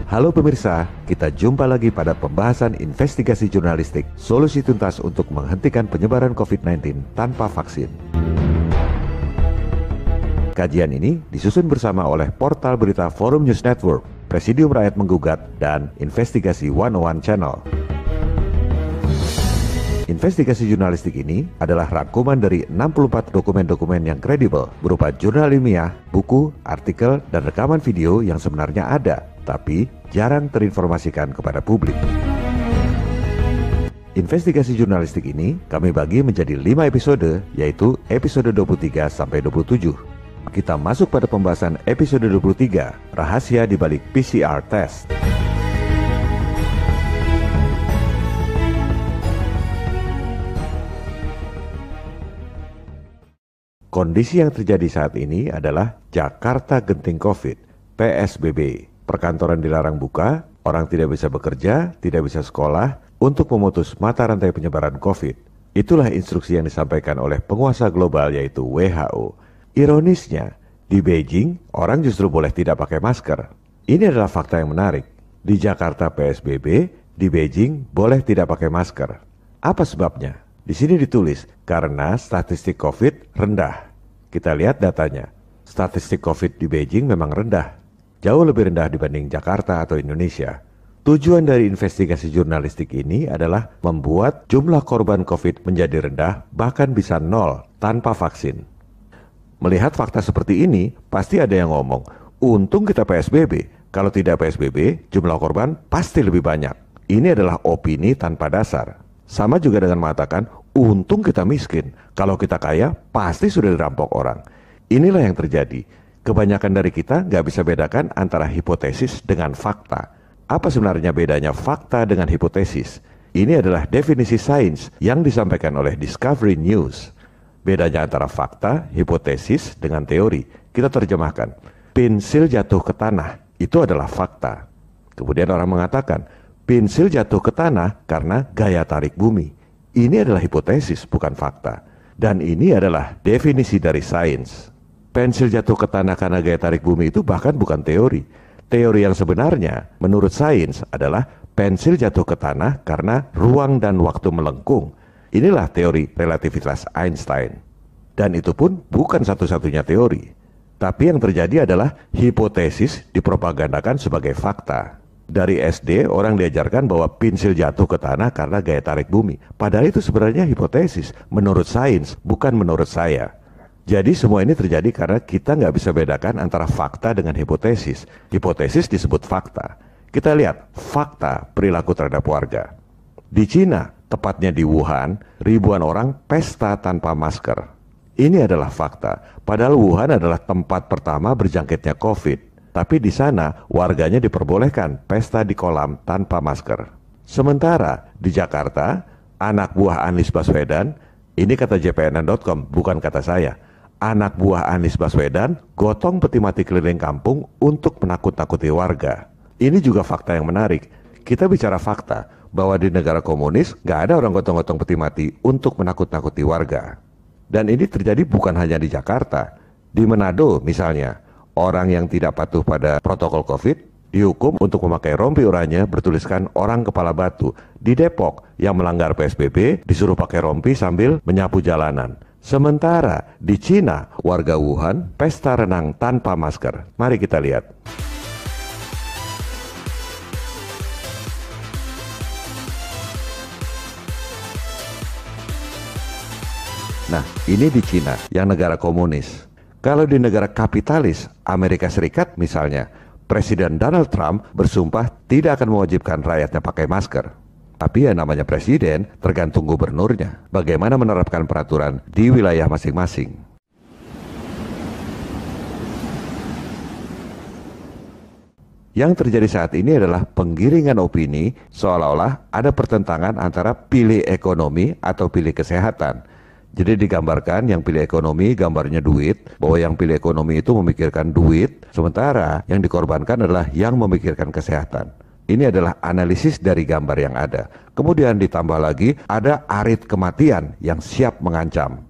Halo pemirsa, kita jumpa lagi pada pembahasan investigasi jurnalistik solusi tuntas untuk menghentikan penyebaran COVID-19 tanpa vaksin. Kajian ini disusun bersama oleh portal berita Forum News Network, Presidium Rakyat Menggugat, dan Investigasi 101 Channel. Investigasi jurnalistik ini adalah rangkuman dari 64 dokumen-dokumen yang kredibel berupa jurnal ilmiah, buku, artikel, dan rekaman video yang sebenarnya ada, tapi jarang terinformasikan kepada publik. Investigasi jurnalistik ini kami bagi menjadi 5 episode, yaitu episode 23 sampai 27. Kita masuk pada pembahasan episode 23, rahasia di balik PCR test. Kondisi yang terjadi saat ini adalah Jakarta genting COVID, PSBB. Perkantoran dilarang buka, orang tidak bisa bekerja, tidak bisa sekolah, untuk memutus mata rantai penyebaran COVID. Itulah instruksi yang disampaikan oleh penguasa global yaitu WHO. Ironisnya, di Beijing, orang justru boleh tidak pakai masker. Ini adalah fakta yang menarik. Di Jakarta PSBB, di Beijing boleh tidak pakai masker. Apa sebabnya? Di sini ditulis, karena statistik COVID rendah. Kita lihat datanya. Statistik COVID di Beijing memang rendah. Jauh lebih rendah dibanding Jakarta atau Indonesia. Tujuan dari investigasi jurnalistik ini adalah membuat jumlah korban COVID menjadi rendah, bahkan bisa nol tanpa vaksin. Melihat fakta seperti ini, pasti ada yang ngomong, untung kita PSBB. Kalau tidak PSBB, jumlah korban pasti lebih banyak. Ini adalah opini tanpa dasar. Sama juga dengan mengatakan, untung kita miskin. Kalau kita kaya, pasti sudah dirampok orang. Inilah yang terjadi. Kebanyakan dari kita nggak bisa bedakan antara hipotesis dengan fakta. Apa sebenarnya bedanya fakta dengan hipotesis? Ini adalah definisi sains yang disampaikan oleh Discovery News. Bedanya antara fakta, hipotesis, dengan teori. Kita terjemahkan. Pensil jatuh ke tanah, itu adalah fakta. Kemudian orang mengatakan, pensil jatuh ke tanah karena gaya tarik bumi. Ini adalah hipotesis, bukan fakta. Dan ini adalah definisi dari sains. Pensil jatuh ke tanah karena gaya tarik bumi itu bahkan bukan teori. Teori yang sebenarnya, menurut sains, adalah pensil jatuh ke tanah karena ruang dan waktu melengkung. Inilah teori relativitas Einstein. Dan itu pun bukan satu-satunya teori. Tapi yang terjadi adalah hipotesis dipropagandakan sebagai fakta. Dari SD orang diajarkan bahwa pensil jatuh ke tanah karena gaya tarik bumi. Padahal itu sebenarnya hipotesis menurut sains, bukan menurut saya. Jadi semua ini terjadi karena kita nggak bisa bedakan antara fakta dengan hipotesis. Hipotesis disebut fakta. Kita lihat fakta perilaku terhadap warga. Di Cina, tepatnya di Wuhan, ribuan orang pesta tanpa masker. Ini adalah fakta. Padahal Wuhan adalah tempat pertama berjangkitnya COVID. Tapi di sana warganya diperbolehkan pesta di kolam tanpa masker. Sementara di Jakarta, anak buah Anies Baswedan, ini kata jpnn.com, bukan kata saya. Anak buah Anies Baswedan gotong peti mati keliling kampung untuk menakut-nakuti warga. Ini juga fakta yang menarik. Kita bicara fakta bahwa di negara komunis gak ada orang gotong-gotong peti mati untuk menakut-nakuti warga. Dan ini terjadi bukan hanya di Jakarta. Di Manado misalnya, orang yang tidak patuh pada protokol COVID dihukum untuk memakai rompi oranye bertuliskan orang kepala batu. Di Depok yang melanggar PSBB disuruh pakai rompi sambil menyapu jalanan. Sementara di Cina, warga Wuhan pesta renang tanpa masker. Mari kita lihat. Nah, ini di Cina yang negara komunis. Kalau di negara kapitalis, Amerika Serikat misalnya, Presiden Donald Trump bersumpah tidak akan mewajibkan rakyatnya pakai masker. Tapi ya namanya presiden, tergantung gubernurnya. Bagaimana menerapkan peraturan di wilayah masing-masing. Yang terjadi saat ini adalah penggiringan opini seolah-olah ada pertentangan antara pilih ekonomi atau pilih kesehatan. Jadi digambarkan yang pilih ekonomi gambarnya duit, bahwa yang pilih ekonomi itu memikirkan duit, sementara yang dikorbankan adalah yang memikirkan kesehatan. Ini adalah analisis dari gambar yang ada. Kemudian ditambah lagi ada arit kematian yang siap mengancam.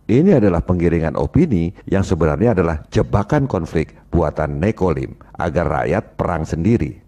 Ini adalah penggiringan opini yang sebenarnya adalah jebakan konflik buatan Nekolim agar rakyat perang sendiri.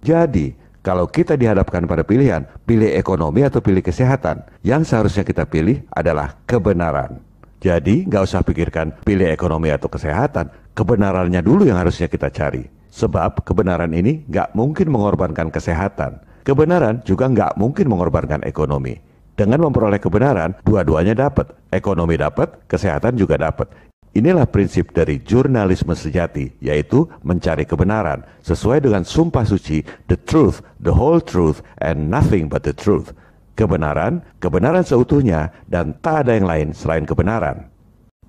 Jadi, kalau kita dihadapkan pada pilihan, pilih ekonomi atau pilih kesehatan, yang seharusnya kita pilih adalah kebenaran. Jadi, nggak usah pikirkan pilih ekonomi atau kesehatan, kebenarannya dulu yang harusnya kita cari. Sebab kebenaran ini nggak mungkin mengorbankan kesehatan. Kebenaran juga nggak mungkin mengorbankan ekonomi. Dengan memperoleh kebenaran, dua-duanya dapat. Ekonomi dapat, kesehatan juga dapat. Inilah prinsip dari jurnalisme sejati, yaitu mencari kebenaran, sesuai dengan sumpah suci, the truth, the whole truth, and nothing but the truth. Kebenaran, kebenaran seutuhnya, dan tak ada yang lain selain kebenaran.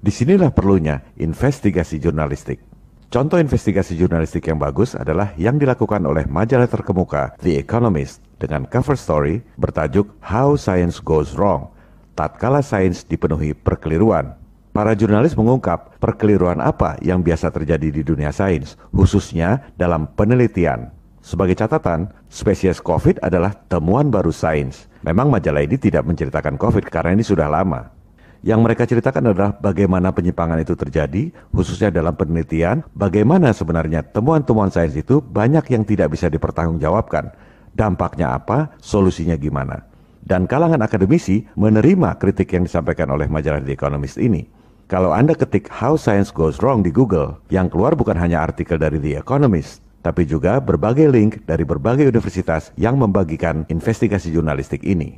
Disinilah perlunya investigasi jurnalistik. Contoh investigasi jurnalistik yang bagus adalah yang dilakukan oleh majalah terkemuka The Economist dengan cover story bertajuk How Science Goes Wrong, tatkala sains dipenuhi perkeliruan. Para jurnalis mengungkap perkeliruan apa yang biasa terjadi di dunia sains, khususnya dalam penelitian. Sebagai catatan, spesies COVID adalah temuan baru sains. Memang majalah ini tidak menceritakan COVID karena ini sudah lama. Yang mereka ceritakan adalah bagaimana penyimpangan itu terjadi, khususnya dalam penelitian, bagaimana sebenarnya temuan-temuan sains itu banyak yang tidak bisa dipertanggungjawabkan. Dampaknya apa, solusinya gimana. Dan kalangan akademisi menerima kritik yang disampaikan oleh majalah The Economist ini. Kalau Anda ketik How Science Goes Wrong di Google, yang keluar bukan hanya artikel dari The Economist, tapi juga berbagai link dari berbagai universitas yang membagikan investigasi jurnalistik ini.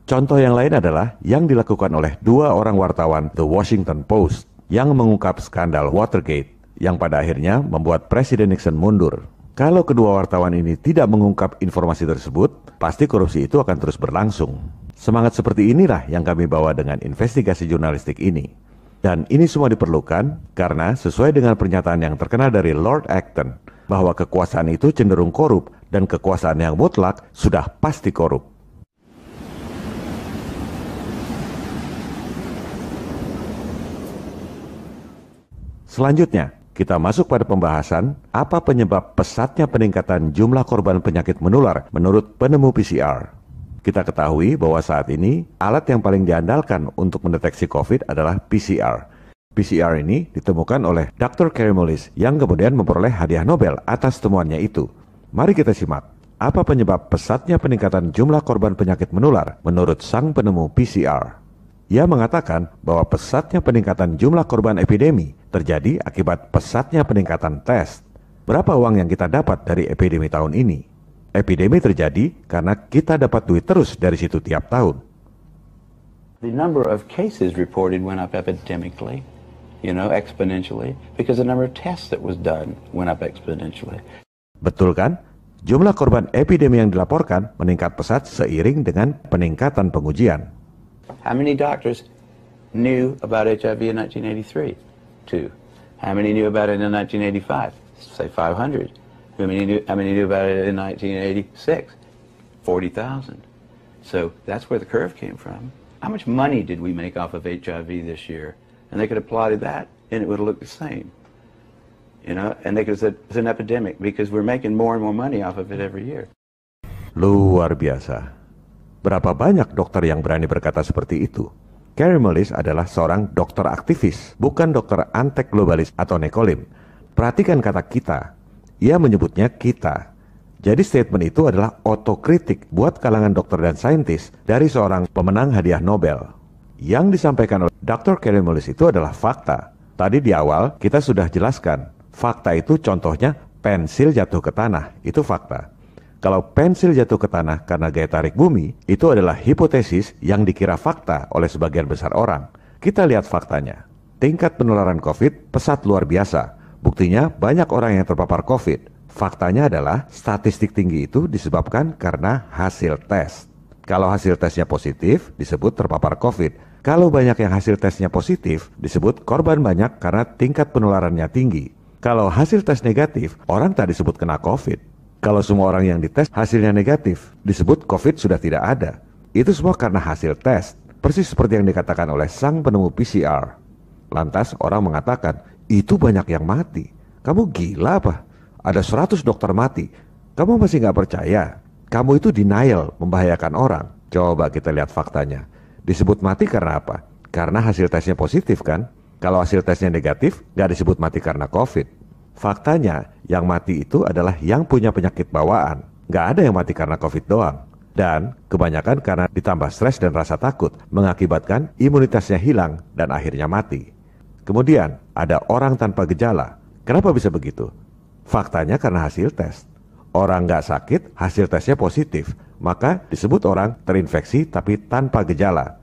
Contoh yang lain adalah yang dilakukan oleh dua orang wartawan The Washington Post yang mengungkap skandal Watergate yang pada akhirnya membuat Presiden Nixon mundur. Kalau kedua wartawan ini tidak mengungkap informasi tersebut, pasti korupsi itu akan terus berlangsung. Semangat seperti inilah yang kami bawa dengan investigasi jurnalistik ini. Dan ini semua diperlukan karena sesuai dengan pernyataan yang terkenal dari Lord Acton, bahwa kekuasaan itu cenderung korup dan kekuasaan yang mutlak sudah pasti korup. Selanjutnya, kita masuk pada pembahasan apa penyebab pesatnya peningkatan jumlah korban penyakit menular menurut penemu PCR. Kita ketahui bahwa saat ini alat yang paling diandalkan untuk mendeteksi COVID adalah PCR. PCR ini ditemukan oleh Dr. Kary Mullis yang kemudian memperoleh hadiah Nobel atas temuannya itu. Mari kita simak, apa penyebab pesatnya peningkatan jumlah korban penyakit menular menurut sang penemu PCR. Ia mengatakan bahwa pesatnya peningkatan jumlah korban epidemi terjadi akibat pesatnya peningkatan tes. Berapa uang yang kita dapat dari epidemi tahun ini? Epidemi terjadi karena kita dapat duit terus dari situ tiap tahun. The number of cases reported went up epidemically, exponentially, because the number of tests that was done went up exponentially. Betul kan? Jumlah korban epidemi yang dilaporkan meningkat pesat seiring dengan peningkatan pengujian. How many doctors knew about HIV in 1983? 2. How many knew about it in 1985? Say 500. How many knew about it in 1986? 40,000. So that's where the curve came from. How much money did we make off of HIV this year? And they could have plotted that, and it would have looked the same. And they could have said it's an epidemic because we're making more and more money off of it every year. Luar biasa. Berapa banyak dokter yang berani berkata seperti itu? Kary Mullis adalah seorang dokter aktivis, bukan dokter antek globalis atau nekolim. Perhatikan kata kita. Ia menyebutnya kita. Jadi statement itu adalah otokritik buat kalangan dokter dan saintis dari seorang pemenang hadiah Nobel. Yang disampaikan oleh Dr. Kary Mullis itu adalah fakta. Tadi di awal kita sudah jelaskan, fakta itu contohnya pensil jatuh ke tanah, itu fakta. Kalau pensil jatuh ke tanah karena gaya tarik bumi, itu adalah hipotesis yang dikira fakta oleh sebagian besar orang. Kita lihat faktanya. Tingkat penularan COVID pesat luar biasa. Buktinya banyak orang yang terpapar COVID. Faktanya adalah statistik tinggi itu disebabkan karena hasil tes. Kalau hasil tesnya positif, disebut terpapar COVID. Kalau banyak yang hasil tesnya positif, disebut korban banyak karena tingkat penularannya tinggi. Kalau hasil tes negatif, orang tak disebut kena COVID. Kalau semua orang yang dites hasilnya negatif, disebut COVID sudah tidak ada. Itu semua karena hasil tes, persis seperti yang dikatakan oleh sang penemu PCR. Lantas orang mengatakan, itu banyak yang mati. Kamu gila apa? Ada 100 dokter mati. Kamu masih gak percaya? Kamu itu denial, membahayakan orang. Coba kita lihat faktanya. Disebut mati karena apa? Karena hasil tesnya positif kan? Kalau hasil tesnya negatif, gak disebut mati karena COVID. Faktanya, yang mati itu adalah yang punya penyakit bawaan. Nggak ada yang mati karena COVID doang. Dan kebanyakan karena ditambah stres dan rasa takut, mengakibatkan imunitasnya hilang dan akhirnya mati. Kemudian ada orang tanpa gejala. Kenapa bisa begitu? Faktanya karena hasil tes. Orang nggak sakit, hasil tesnya positif. Maka disebut orang terinfeksi tapi tanpa gejala.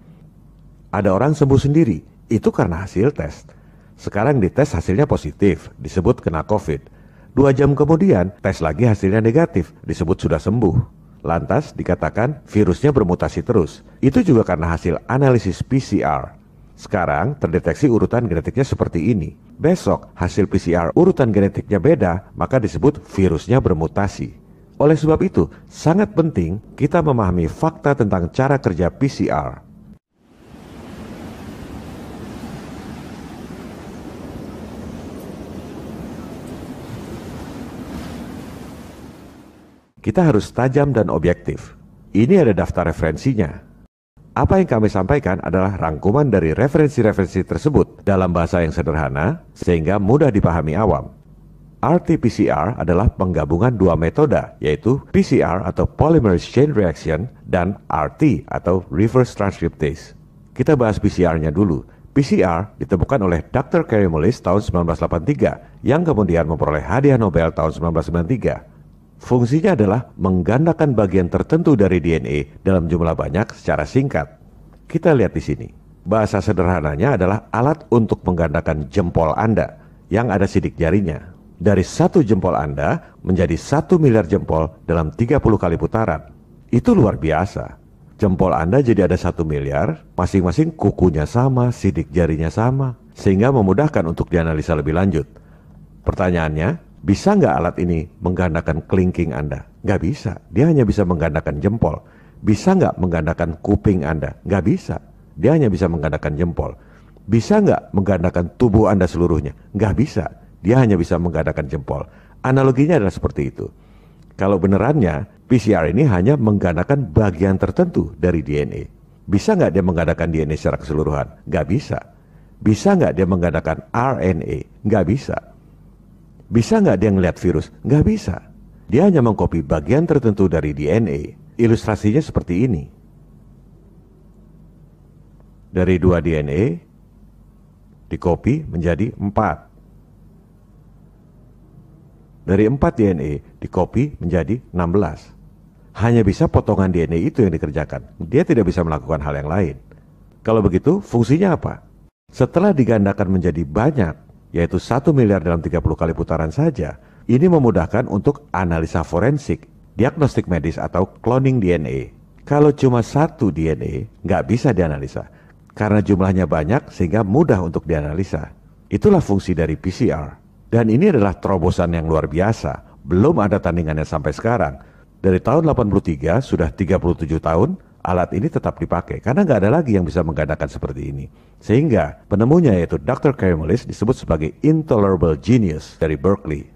Ada orang sembuh sendiri, itu karena hasil tes. Sekarang dites hasilnya positif, disebut kena COVID. 2 jam kemudian, tes lagi hasilnya negatif, disebut sudah sembuh. Lantas dikatakan virusnya bermutasi terus. Itu juga karena hasil analisis PCR. Sekarang terdeteksi urutan genetiknya seperti ini. Besok hasil PCR urutan genetiknya beda, maka disebut virusnya bermutasi. Oleh sebab itu, sangat penting kita memahami fakta tentang cara kerja PCR. Kita harus tajam dan objektif. Ini ada daftar referensinya. Apa yang kami sampaikan adalah rangkuman dari referensi-referensi tersebut dalam bahasa yang sederhana sehingga mudah dipahami awam. RT-PCR adalah penggabungan 2 metode, yaitu PCR atau Polymerase Chain Reaction dan RT atau Reverse Transcriptase. Kita bahas PCR-nya dulu. PCR ditemukan oleh Dr. Kary Mullis tahun 1983 yang kemudian memperoleh hadiah Nobel tahun 1993. Fungsinya adalah menggandakan bagian tertentu dari DNA dalam jumlah banyak secara singkat. Kita lihat di sini. Bahasa sederhananya adalah alat untuk menggandakan jempol Anda yang ada sidik jarinya. Dari 1 jempol Anda menjadi 1 miliar jempol dalam 30 kali putaran. Itu luar biasa. Jempol Anda jadi ada 1 miliar, masing-masing kukunya sama, sidik jarinya sama, sehingga memudahkan untuk dianalisa lebih lanjut. Pertanyaannya, bisa nggak alat ini menggandakan kelingking Anda? Nggak bisa, dia hanya bisa menggandakan jempol. Bisa nggak menggandakan kuping Anda? Nggak bisa, dia hanya bisa menggandakan jempol. Bisa nggak menggandakan tubuh Anda seluruhnya? Nggak bisa, dia hanya bisa menggandakan jempol. Analoginya adalah seperti itu. Kalau benerannya, PCR ini hanya menggandakan bagian tertentu dari DNA. Bisa nggak dia menggandakan DNA secara keseluruhan? Nggak bisa. Bisa nggak dia menggandakan RNA? Nggak bisa. Bisa nggak dia ngelihat virus? Nggak bisa. Dia hanya mengcopy bagian tertentu dari DNA. Ilustrasinya seperti ini. Dari 2 DNA, dicopy menjadi 4. Dari 4 DNA, dicopy menjadi 16. Hanya bisa potongan DNA itu yang dikerjakan. Dia tidak bisa melakukan hal yang lain. Kalau begitu, fungsinya apa? Setelah digandakan menjadi banyak, yaitu 1 miliar dalam 30 kali putaran saja, ini memudahkan untuk analisa forensik, diagnostik medis atau cloning DNA. Kalau cuma 1 DNA, nggak bisa dianalisa, karena jumlahnya banyak sehingga mudah untuk dianalisa. Itulah fungsi dari PCR. Dan ini adalah terobosan yang luar biasa, belum ada tandingannya sampai sekarang. Dari tahun 83, sudah 37 tahun, alat ini tetap dipakai karena nggak ada lagi yang bisa menggandakan seperti ini. Sehingga penemunya yaitu Dr. Kary Mullis disebut sebagai intolerable genius dari Berkeley.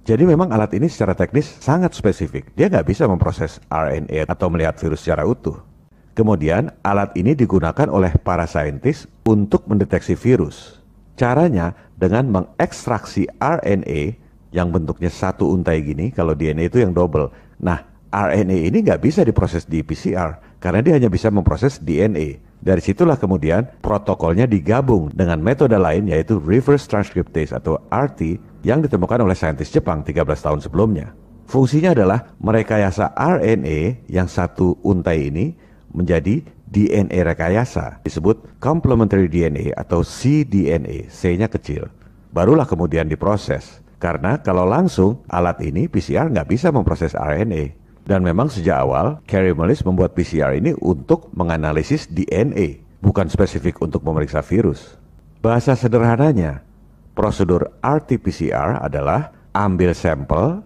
Jadi memang alat ini secara teknis sangat spesifik. Dia nggak bisa memproses RNA atau melihat virus secara utuh. Kemudian alat ini digunakan oleh para saintis untuk mendeteksi virus. Caranya dengan mengekstraksi RNA yang bentuknya satu untai gini, kalau DNA itu yang double. Nah, RNA ini nggak bisa diproses di PCR karena dia hanya bisa memproses DNA. Dari situlah kemudian protokolnya digabung dengan metode lain yaitu reverse transcriptase atau RT yang ditemukan oleh saintis Jepang 13 tahun sebelumnya. Fungsinya adalah merekayasa RNA yang satu untai ini menjadi DNA rekayasa, disebut complementary DNA atau cDNA, C-nya kecil. Barulah kemudian diproses. Karena kalau langsung alat ini PCR nggak bisa memproses RNA. Dan memang sejak awal, Kary Mullis membuat PCR ini untuk menganalisis DNA, bukan spesifik untuk memeriksa virus. Bahasa sederhananya, prosedur RT-PCR adalah ambil sampel,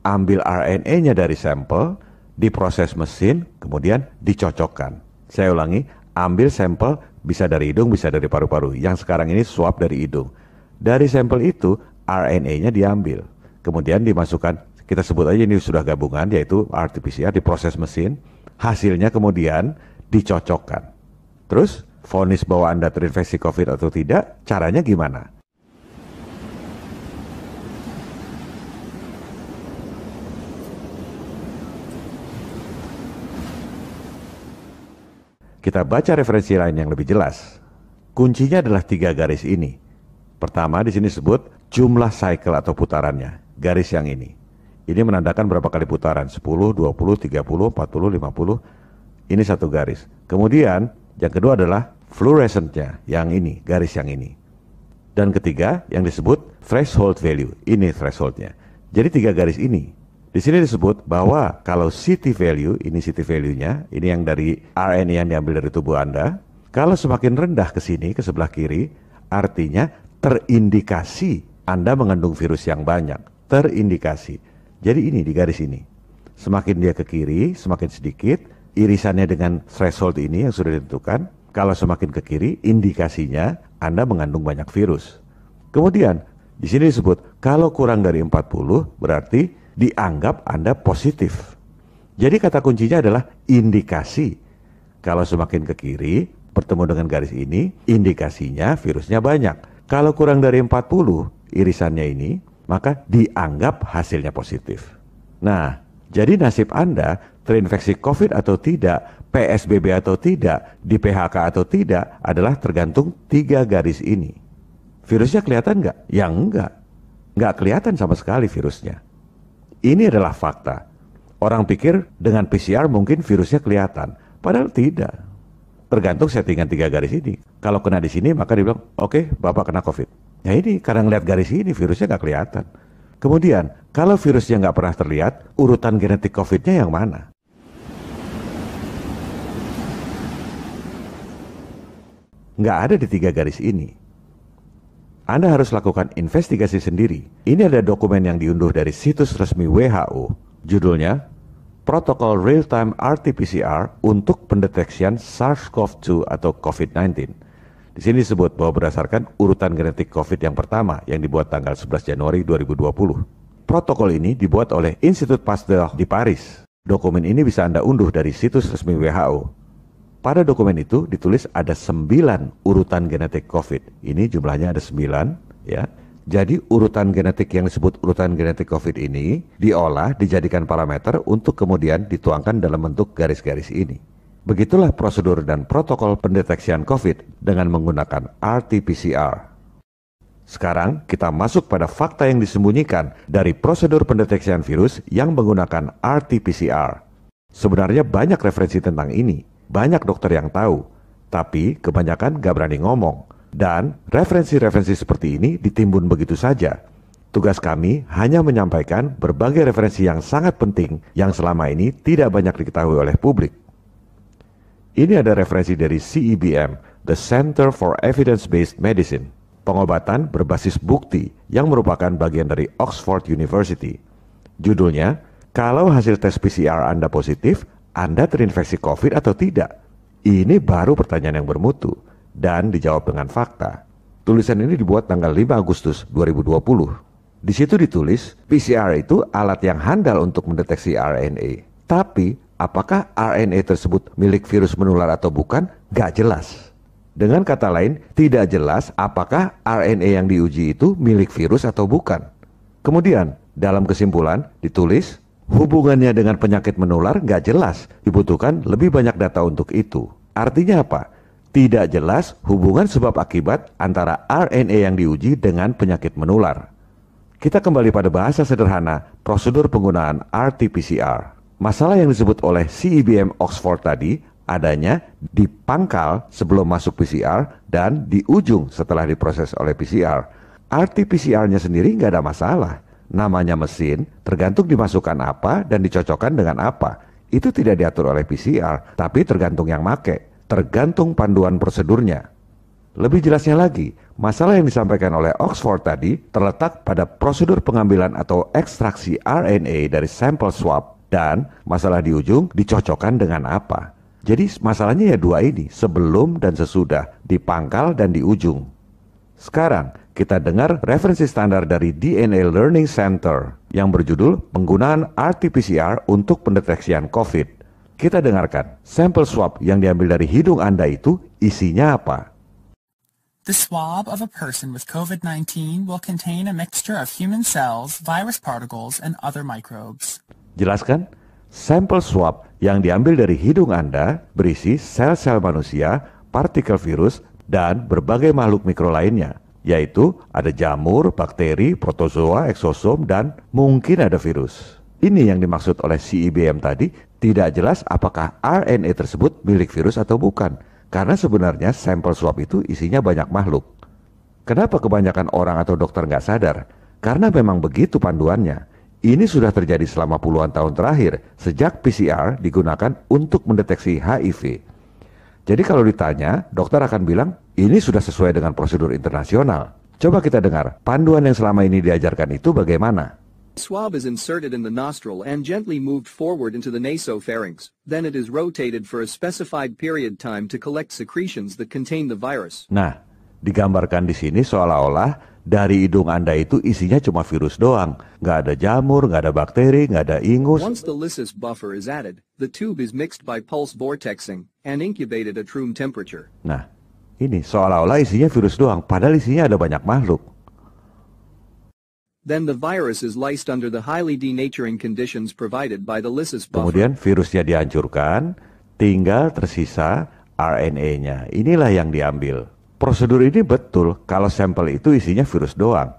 ambil RNA-nya dari sampel, diproses mesin, kemudian dicocokkan. Saya ulangi, ambil sampel bisa dari hidung, bisa dari paru-paru. Yang sekarang ini swab dari hidung. Dari sampel itu, RNA-nya diambil, kemudian dimasukkan. Kita sebut aja ini sudah gabungan, yaitu RT-PCR, diproses mesin, hasilnya kemudian dicocokkan. Terus, vonis bahwa Anda terinfeksi COVID atau tidak, caranya gimana? Kita baca referensi lain yang lebih jelas. Kuncinya adalah 3 garis ini. Pertama di sini disebut jumlah cycle atau putarannya, garis yang ini. Ini menandakan berapa kali putaran, 10, 20, 30, 40, 50. Ini satu garis. Kemudian yang kedua adalah fluorescent-nya, yang ini, garis yang ini. Dan ketiga yang disebut threshold value, ini threshold-nya. Jadi 3 garis ini. Di sini disebut bahwa kalau CT value, ini CT value-nya, ini yang dari RNA yang diambil dari tubuh Anda, kalau semakin rendah ke sini, ke sebelah kiri, artinya terindikasi Anda mengandung virus yang banyak. Terindikasi. Jadi ini di garis ini. Semakin dia ke kiri, semakin sedikit, irisannya dengan threshold ini yang sudah ditentukan. Kalau semakin ke kiri, indikasinya Anda mengandung banyak virus. Kemudian, di sini disebut kalau kurang dari 40, berarti dianggap Anda positif. Jadi kata kuncinya adalah indikasi. Kalau semakin ke kiri, bertemu dengan garis ini, indikasinya virusnya banyak. Kalau kurang dari 40 irisannya ini, maka dianggap hasilnya positif. Nah, jadi nasib Anda terinfeksi COVID atau tidak, PSBB atau tidak, di PHK atau tidak, adalah tergantung 3 garis ini. Virusnya kelihatan nggak? Ya enggak. Nggak kelihatan sama sekali virusnya. Ini adalah fakta. Orang pikir dengan PCR mungkin virusnya kelihatan. Padahal tidak. Tergantung settingan 3 garis ini. Kalau kena di sini maka dibilang, oke, Bapak kena COVID. Ya ini karena ngeliat garis ini virusnya nggak kelihatan. Kemudian, kalau virusnya nggak pernah terlihat, urutan genetik COVID-nya yang mana? Nggak ada di 3 garis ini. Anda harus lakukan investigasi sendiri. Ini ada dokumen yang diunduh dari situs resmi WHO. Judulnya, Protokol Real-Time RT-PCR untuk pendeteksian SARS-CoV-2 atau COVID-19. Di sini disebut bahwa berdasarkan urutan genetik COVID yang pertama yang dibuat tanggal 11 Januari 2020. Protokol ini dibuat oleh Institut Pasteur di Paris. Dokumen ini bisa Anda unduh dari situs resmi WHO. Pada dokumen itu ditulis ada 9 urutan genetik COVID. Ini jumlahnya ada 9, ya. Jadi urutan genetik yang disebut urutan genetik COVID ini diolah, dijadikan parameter untuk kemudian dituangkan dalam bentuk garis-garis ini. Begitulah prosedur dan protokol pendeteksian COVID dengan menggunakan RT-PCR. Sekarang kita masuk pada fakta yang disembunyikan dari prosedur pendeteksian virus yang menggunakan RT-PCR. Sebenarnya banyak referensi tentang ini. Banyak dokter yang tahu, tapi kebanyakan gak berani ngomong. Dan referensi-referensi seperti ini ditimbun begitu saja. Tugas kami hanya menyampaikan berbagai referensi yang sangat penting yang selama ini tidak banyak diketahui oleh publik. Ini ada referensi dari CEBM, The Center for Evidence-Based Medicine, pengobatan berbasis bukti yang merupakan bagian dari Oxford University. Judulnya, kalau hasil tes PCR Anda positif, Anda terinfeksi COVID atau tidak? Ini baru pertanyaan yang bermutu dan dijawab dengan fakta. Tulisan ini dibuat tanggal 5 Agustus 2020. Di situ ditulis, PCR itu alat yang handal untuk mendeteksi RNA. Tapi, apakah RNA tersebut milik virus menular atau bukan? Gak jelas. Dengan kata lain, tidak jelas apakah RNA yang diuji itu milik virus atau bukan. Kemudian, dalam kesimpulan ditulis, hubungannya dengan penyakit menular nggak jelas, dibutuhkan lebih banyak data untuk itu. Artinya apa? Tidak jelas hubungan sebab akibat antara RNA yang diuji dengan penyakit menular. Kita kembali pada bahasa sederhana, prosedur penggunaan RT-PCR. Masalah yang disebut oleh CEBM Oxford tadi, adanya di pangkal sebelum masuk PCR dan di ujung setelah diproses oleh PCR. RT-PCR-nya sendiri nggak ada masalah. Namanya mesin, tergantung dimasukkan apa dan dicocokkan dengan apa. Itu tidak diatur oleh PCR, tapi tergantung yang make, tergantung panduan prosedurnya. Lebih jelasnya lagi, masalah yang disampaikan oleh Oxford tadi terletak pada prosedur pengambilan atau ekstraksi RNA dari sampel swab dan masalah di ujung dicocokkan dengan apa. Jadi masalahnya ya dua ini, sebelum dan sesudah, di pangkal dan di ujung. Sekarang kita dengar referensi standar dari DNA Learning Center yang berjudul penggunaan RT-PCR untuk pendeteksian COVID. Kita dengarkan, sampel swab yang diambil dari hidung Anda itu isinya apa? The swab of a person with COVID-19 will contain a mixture of human cells, virus particles, and other microbes. Jelaskan, Sampel swab yang diambil dari hidung Anda berisi sel-sel manusia, partikel virus, dan berbagai makhluk mikro lainnya, yaitu ada jamur, bakteri, protozoa, eksosom, dan mungkin ada virus. Ini yang dimaksud oleh CIBM tadi, tidak jelas apakah RNA tersebut milik virus atau bukan, karena sebenarnya sampel swab itu isinya banyak makhluk. Kenapa kebanyakan orang atau dokter nggak sadar? Karena memang begitu panduannya. Ini sudah terjadi selama puluhan tahun terakhir, sejak PCR digunakan untuk mendeteksi HIV. Jadi kalau ditanya, dokter akan bilang, ini sudah sesuai dengan prosedur internasional. Coba kita dengar, panduan yang selama ini diajarkan itu bagaimana? Swab is inserted in the nostril and gently moved forward into the nasopharynx. Then it is rotated for a specified period time to collect secretions that contain the virus. Nah, digambarkan di sini seolah-olah dari hidung Anda itu isinya cuma virus doang. Nggak ada jamur, nggak ada bakteri, nggak ada ingus. Once the lysis buffer is added, the tube is mixed by pulse vortexing and incubated at room temperature. Nah, ini seolah-olah isinya virus doang, padahal isinya ada banyak makhluk. Then the virus is lysed under the highly denaturing conditions provided by the lysis buffer. Kemudian virusnya dihancurkan, tinggal tersisa RNA-nya. Inilah yang diambil. Prosedur ini betul kalau sampel itu isinya virus doang.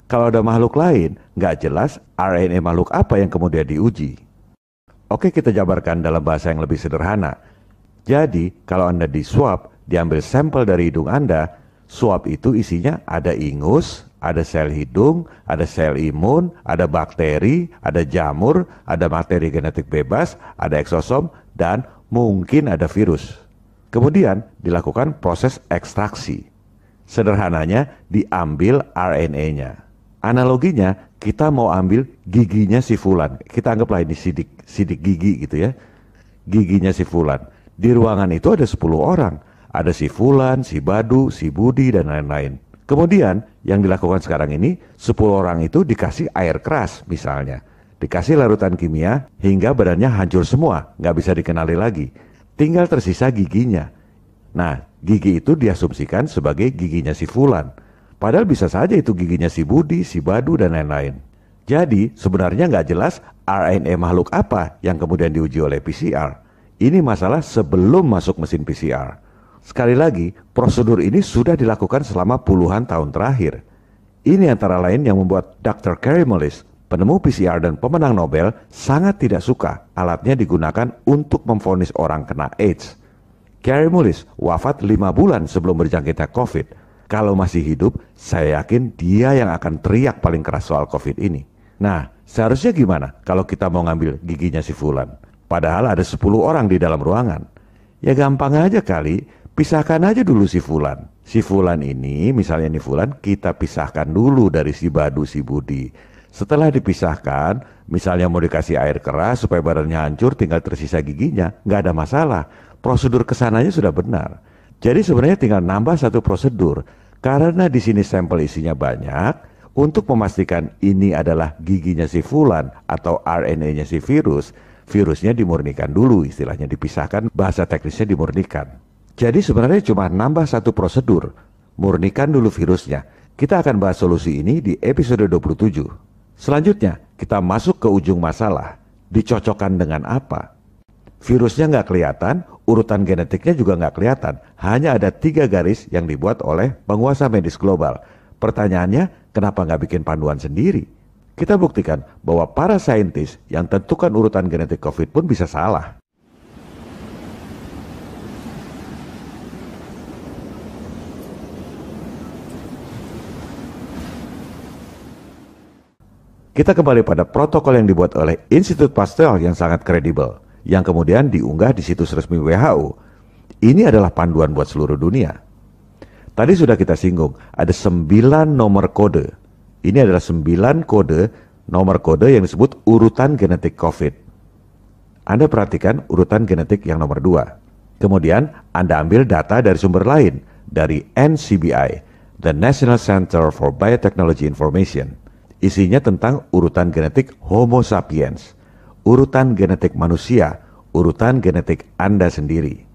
Kalau ada makhluk lain, nggak jelas RNA makhluk apa yang kemudian diuji. Oke, kita jabarkan dalam bahasa yang lebih sederhana. Jadi, kalau Anda di swab, diambil sampel dari hidung Anda, swab itu isinya ada ingus, ada sel hidung, ada sel imun, ada bakteri, ada jamur, ada materi genetik bebas, ada eksosom, dan mungkin ada virus. Kemudian dilakukan proses ekstraksi. Sederhananya diambil RNA-nya. Analoginya kita mau ambil giginya si Fulan. Kita anggaplah ini sidik gigi gitu ya. Giginya si Fulan. Di ruangan itu ada 10 orang. Ada si Fulan, si Badu, si Budi, dan lain-lain. Kemudian yang dilakukan sekarang ini 10 orang itu dikasih air keras misalnya. Dikasih larutan kimia hingga badannya hancur semua. Nggak bisa dikenali lagi. Tinggal tersisa giginya. Nah, gigi itu diasumsikan sebagai giginya si Fulan. Padahal bisa saja itu giginya si Budi, si Badu, dan lain-lain. Jadi, sebenarnya nggak jelas RNA makhluk apa yang kemudian diuji oleh PCR. Ini masalah sebelum masuk mesin PCR. Sekali lagi, prosedur ini sudah dilakukan selama puluhan tahun terakhir. Ini antara lain yang membuat Dr. Kary Mullis, penemu PCR dan pemenang Nobel, sangat tidak suka alatnya digunakan untuk memvonis orang kena AIDS. Kary Mullis wafat 5 bulan sebelum berjangkitnya COVID. Kalau masih hidup, saya yakin dia yang akan teriak paling keras soal COVID ini. Nah, seharusnya gimana kalau kita mau ngambil giginya si Fulan? Padahal ada 10 orang di dalam ruangan. Ya gampang aja kali, pisahkan aja dulu si Fulan. Si Fulan ini, misalnya nih Fulan, kita pisahkan dulu dari si Badu, si Budi. Setelah dipisahkan, misalnya mau dikasih air keras supaya badannya hancur, tinggal tersisa giginya, nggak ada masalah. Prosedur kesananya sudah benar. Jadi sebenarnya tinggal nambah satu prosedur. Karena di sini sampel isinya banyak, untuk memastikan ini adalah giginya si Fulan atau RNA-nya si virus, virusnya dimurnikan dulu, istilahnya dipisahkan, bahasa teknisnya dimurnikan. Jadi sebenarnya cuma nambah satu prosedur, murnikan dulu virusnya. Kita akan bahas solusi ini di episode 27. Selanjutnya, kita masuk ke ujung masalah. Dicocokkan dengan apa? Virusnya nggak kelihatan, urutan genetiknya juga nggak kelihatan. Hanya ada 3 garis yang dibuat oleh penguasa medis global. Pertanyaannya, kenapa nggak bikin panduan sendiri? Kita buktikan bahwa para saintis yang tentukan urutan genetik COVID pun bisa salah. Kita kembali pada protokol yang dibuat oleh Institut Pasteur yang sangat kredibel, yang kemudian diunggah di situs resmi WHO. Ini adalah panduan buat seluruh dunia. Tadi sudah kita singgung, ada 9 nomor kode. Ini adalah 9 kode, nomor kode yang disebut urutan genetik COVID. Anda perhatikan urutan genetik yang nomor 2. Kemudian Anda ambil data dari sumber lain, dari NCBI, the National Center for Biotechnology Information. Isinya tentang urutan genetik Homo sapiens, urutan genetik manusia, urutan genetik Anda sendiri.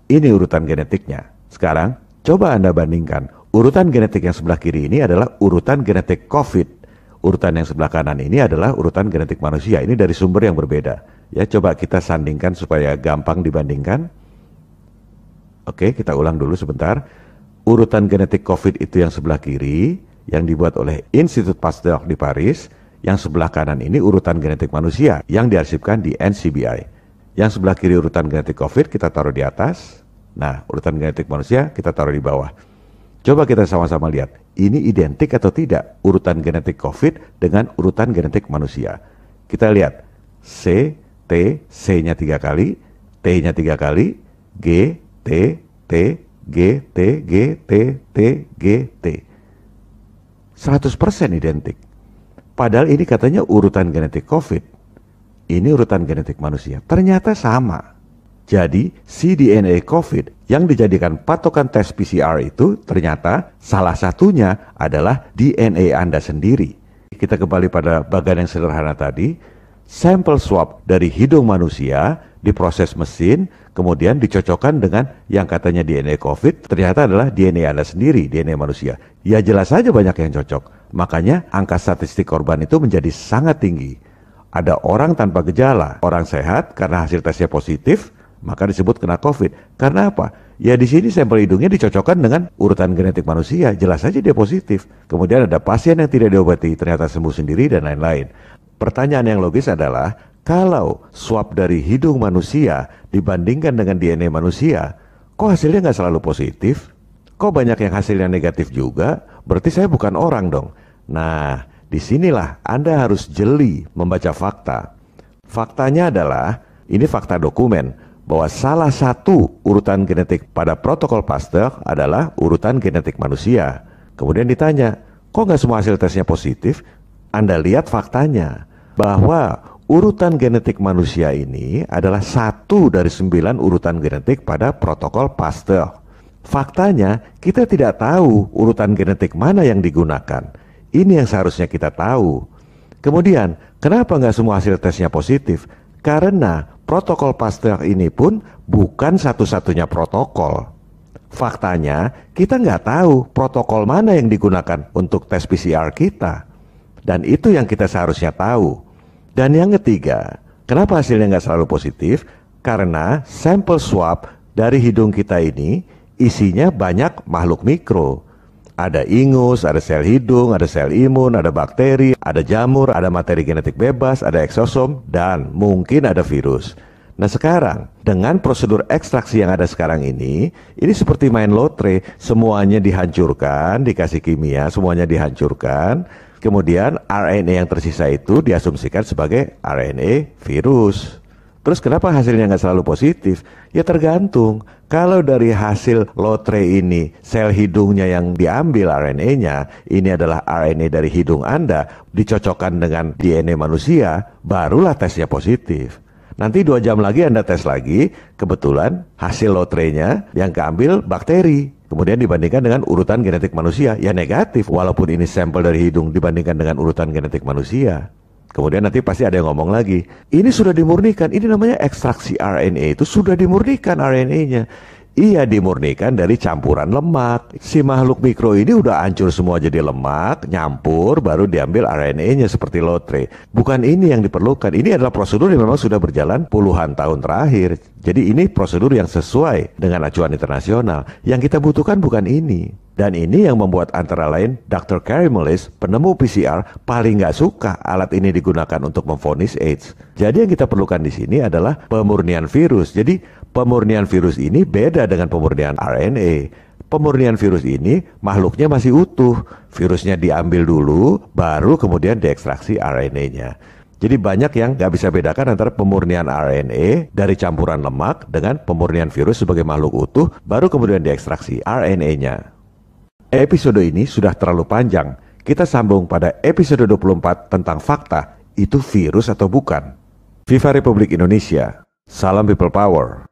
Ini urutan genetiknya. Sekarang, coba Anda bandingkan. Urutan genetik yang sebelah kiri ini adalah urutan genetik COVID. Urutan yang sebelah kanan ini adalah urutan genetik manusia. Ini dari sumber yang berbeda. Ya, coba kita sandingkan supaya gampang dibandingkan. Oke, kita ulang dulu sebentar. Urutan genetik COVID itu yang sebelah kiri, yang dibuat oleh Institut Pasteur di Paris. Yang sebelah kanan ini urutan genetik manusia yang diarsipkan di NCBI. Yang sebelah kiri urutan genetik COVID kita taruh di atas. Nah, urutan genetik manusia kita taruh di bawah. Coba kita sama-sama lihat, ini identik atau tidak urutan genetik COVID dengan urutan genetik manusia. Kita lihat, C, T, C-nya 3 kali, T-nya 3 kali, G, T, T, G, T, G, T, T, G, T. 100% identik. Padahal ini katanya urutan genetik COVID. Ini urutan genetik manusia. Ternyata sama. Jadi, si DNA COVID yang dijadikan patokan tes PCR itu ternyata salah satunya adalah DNA Anda sendiri. Kita kembali pada bagian yang sederhana tadi. Sampel swab dari hidung manusia diproses mesin, kemudian dicocokkan dengan yang katanya DNA COVID, ternyata adalah DNA Anda sendiri, DNA manusia. Ya jelas saja banyak yang cocok. Makanya angka statistik korban itu menjadi sangat tinggi. Ada orang tanpa gejala, orang sehat karena hasil tesnya positif, maka disebut kena COVID. Karena apa? Ya di sini sampel hidungnya dicocokkan dengan urutan genetik manusia, jelas saja dia positif. Kemudian ada pasien yang tidak diobati, ternyata sembuh sendiri dan lain-lain. Pertanyaan yang logis adalah, kalau swab dari hidung manusia dibandingkan dengan DNA manusia, kok hasilnya nggak selalu positif? Kok banyak yang hasilnya negatif juga? Berarti saya bukan orang dong. Nah, disinilah Anda harus jeli membaca fakta. Faktanya adalah, ini fakta dokumen, bahwa salah satu urutan genetik pada protokol Pasteur adalah urutan genetik manusia. Kemudian ditanya, kok nggak semua hasil tesnya positif? Anda lihat faktanya, bahwa urutan genetik manusia ini adalah 1 dari 9 urutan genetik pada protokol Pasteur. Faktanya, kita tidak tahu urutan genetik mana yang digunakan. Ini yang seharusnya kita tahu. Kemudian, kenapa nggak semua hasil tesnya positif? Karena protokol Pasteur ini pun bukan satu-satunya protokol. Faktanya, kita nggak tahu protokol mana yang digunakan untuk tes PCR kita. Dan itu yang kita seharusnya tahu. Dan yang ketiga, kenapa hasilnya nggak selalu positif? Karena sampel swab dari hidung kita ini isinya banyak makhluk mikro. Ada ingus, ada sel hidung, ada sel imun, ada bakteri, ada jamur, ada materi genetik bebas, ada eksosom, dan mungkin ada virus. Nah sekarang, dengan prosedur ekstraksi yang ada sekarang ini seperti main lotre, semuanya dihancurkan, dikasih kimia, semuanya dihancurkan. Kemudian RNA yang tersisa itu diasumsikan sebagai RNA virus. Terus kenapa hasilnya nggak selalu positif? Ya tergantung. Kalau dari hasil lotre ini, sel hidungnya yang diambil RNA-nya, ini adalah RNA dari hidung Anda, dicocokkan dengan DNA manusia, barulah tesnya positif. Nanti 2 jam lagi Anda tes lagi, kebetulan hasil lotrenya yang keambil bakteri. Kemudian dibandingkan dengan urutan genetik manusia, ya negatif walaupun ini sampel dari hidung dibandingkan dengan urutan genetik manusia. Kemudian nanti pasti ada yang ngomong lagi, ini sudah dimurnikan, ini namanya ekstraksi RNA, itu sudah dimurnikan RNA-nya. Iya dimurnikan dari campuran lemak. Si makhluk mikro ini udah hancur semua jadi lemak, nyampur, baru diambil RNA-nya seperti lotre. Bukan ini yang diperlukan, ini adalah prosedur yang memang sudah berjalan puluhan tahun terakhir. Jadi ini prosedur yang sesuai dengan acuan internasional. Yang kita butuhkan bukan ini. Dan ini yang membuat antara lain Dr. Kary Mullis, penemu PCR, paling nggak suka alat ini digunakan untuk memvonis AIDS. Jadi yang kita perlukan di sini adalah pemurnian virus. Jadi pemurnian virus ini beda dengan pemurnian RNA. Pemurnian virus ini makhluknya masih utuh. Virusnya diambil dulu, baru kemudian diekstraksi RNA-nya. Jadi banyak yang nggak bisa bedakan antara pemurnian RNA dari campuran lemak dengan pemurnian virus sebagai makhluk utuh, baru kemudian diekstraksi RNA-nya. Episode ini sudah terlalu panjang. Kita sambung pada episode 24 tentang fakta, itu virus atau bukan. Viva Republik Indonesia. Salam People Power.